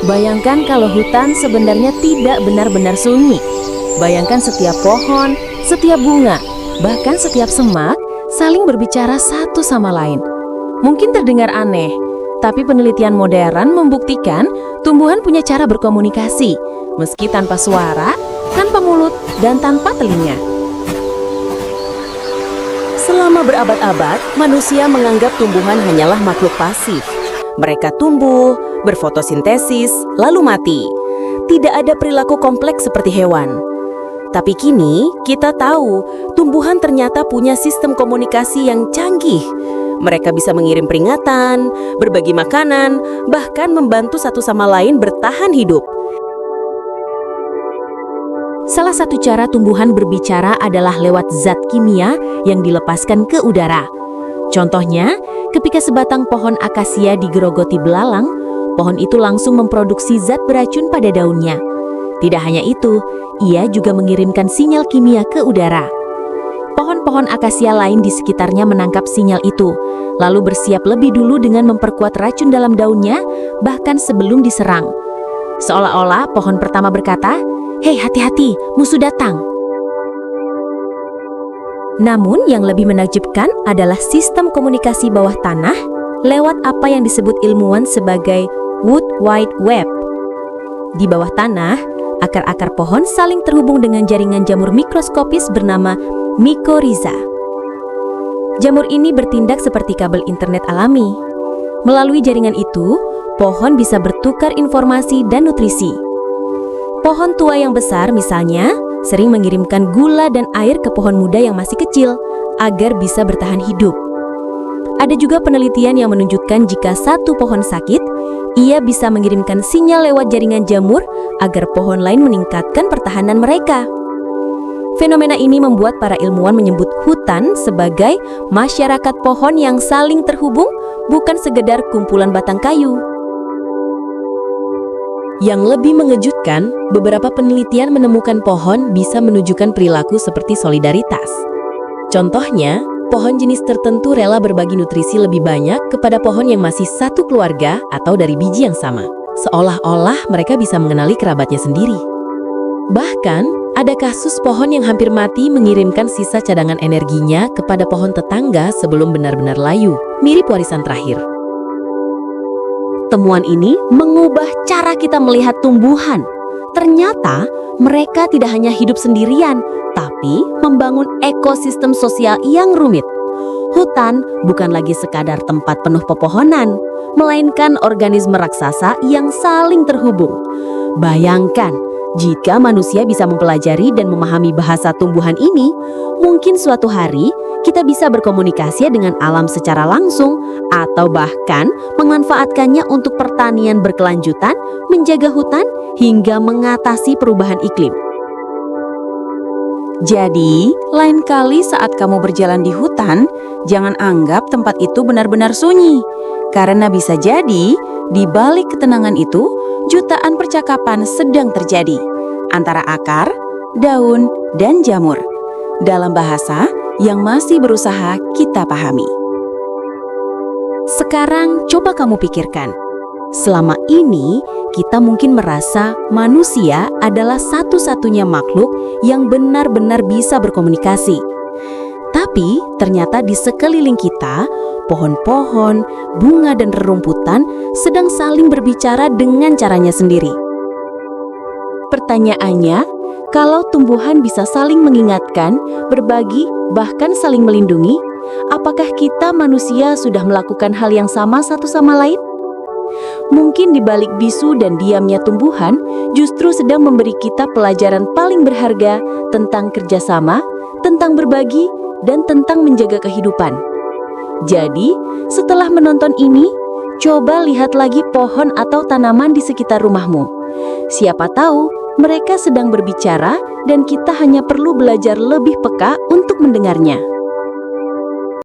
Bayangkan kalau hutan sebenarnya tidak benar-benar sunyi. Bayangkan setiap pohon, setiap bunga, bahkan setiap semak saling berbicara satu sama lain. Mungkin terdengar aneh, tapi penelitian modern membuktikan tumbuhan punya cara berkomunikasi, meski tanpa suara, tanpa mulut, dan tanpa telinga. Selama berabad-abad, manusia menganggap tumbuhan hanyalah makhluk pasif. Mereka tumbuh, berfotosintesis, lalu mati. Tidak ada perilaku kompleks seperti hewan. Tapi kini, kita tahu tumbuhan ternyata punya sistem komunikasi yang canggih. Mereka bisa mengirim peringatan, berbagi makanan, bahkan membantu satu sama lain bertahan hidup. Salah satu cara tumbuhan berbicara adalah lewat zat kimia yang dilepaskan ke udara. Contohnya, ketika sebatang pohon akasia digerogoti belalang, pohon itu langsung memproduksi zat beracun pada daunnya. Tidak hanya itu, ia juga mengirimkan sinyal kimia ke udara. Pohon-pohon akasia lain di sekitarnya menangkap sinyal itu, lalu bersiap lebih dulu dengan memperkuat racun dalam daunnya, bahkan sebelum diserang. Seolah-olah pohon pertama berkata, "Hei, hati-hati, musuh datang." Namun yang lebih menakjubkan adalah sistem komunikasi bawah tanah lewat apa yang disebut ilmuwan sebagai Wood Wide Web. Di bawah tanah, akar-akar pohon saling terhubung dengan jaringan jamur mikroskopis bernama mycorrhiza. Jamur ini bertindak seperti kabel internet alami. Melalui jaringan itu, pohon bisa bertukar informasi dan nutrisi. Pohon tua yang besar misalnya, sering mengirimkan gula dan air ke pohon muda yang masih kecil agar bisa bertahan hidup. Ada juga penelitian yang menunjukkan jika satu pohon sakit, ia bisa mengirimkan sinyal lewat jaringan jamur agar pohon lain meningkatkan pertahanan mereka. Fenomena ini membuat para ilmuwan menyebut hutan sebagai masyarakat pohon yang saling terhubung, bukan sekedar kumpulan batang kayu. Yang lebih mengejutkan, beberapa penelitian menemukan pohon bisa menunjukkan perilaku seperti solidaritas. Contohnya, pohon jenis tertentu rela berbagi nutrisi lebih banyak kepada pohon yang masih satu keluarga atau dari biji yang sama. Seolah-olah mereka bisa mengenali kerabatnya sendiri. Bahkan, ada kasus pohon yang hampir mati mengirimkan sisa cadangan energinya kepada pohon tetangga sebelum benar-benar layu, mirip warisan terakhir. Temuan ini mengubah cara kita melihat tumbuhan. Ternyata mereka tidak hanya hidup sendirian, tapi membangun ekosistem sosial yang rumit. Hutan bukan lagi sekadar tempat penuh pepohonan, melainkan organisme raksasa yang saling terhubung. Bayangkan, jika manusia bisa mempelajari dan memahami bahasa tumbuhan ini, mungkin suatu hari kita bisa berkomunikasi dengan alam secara langsung atau bahkan memanfaatkannya untuk pertanian berkelanjutan, menjaga hutan, hingga mengatasi perubahan iklim. Jadi, lain kali saat kamu berjalan di hutan, jangan anggap tempat itu benar-benar sunyi. Karena bisa jadi, di balik ketenangan itu, jutaan percakapan sedang terjadi antara akar, daun, dan jamur. Dalam bahasa yang masih berusaha kita pahami. Sekarang coba kamu pikirkan, selama ini kita mungkin merasa manusia adalah satu-satunya makhluk yang benar-benar bisa berkomunikasi. Tapi ternyata di sekeliling kita, pohon-pohon, bunga dan rerumputan sedang saling berbicara dengan caranya sendiri. Pertanyaannya, kalau tumbuhan bisa saling mengingatkan, berbagi, bahkan saling melindungi, apakah kita manusia sudah melakukan hal yang sama satu sama lain? Mungkin di balik bisu dan diamnya tumbuhan, justru sedang memberi kita pelajaran paling berharga tentang kerjasama, tentang berbagi, dan tentang menjaga kehidupan. Jadi, setelah menonton ini, coba lihat lagi pohon atau tanaman di sekitar rumahmu. Siapa tahu mereka sedang berbicara dan kita hanya perlu belajar lebih peka untuk mendengarnya.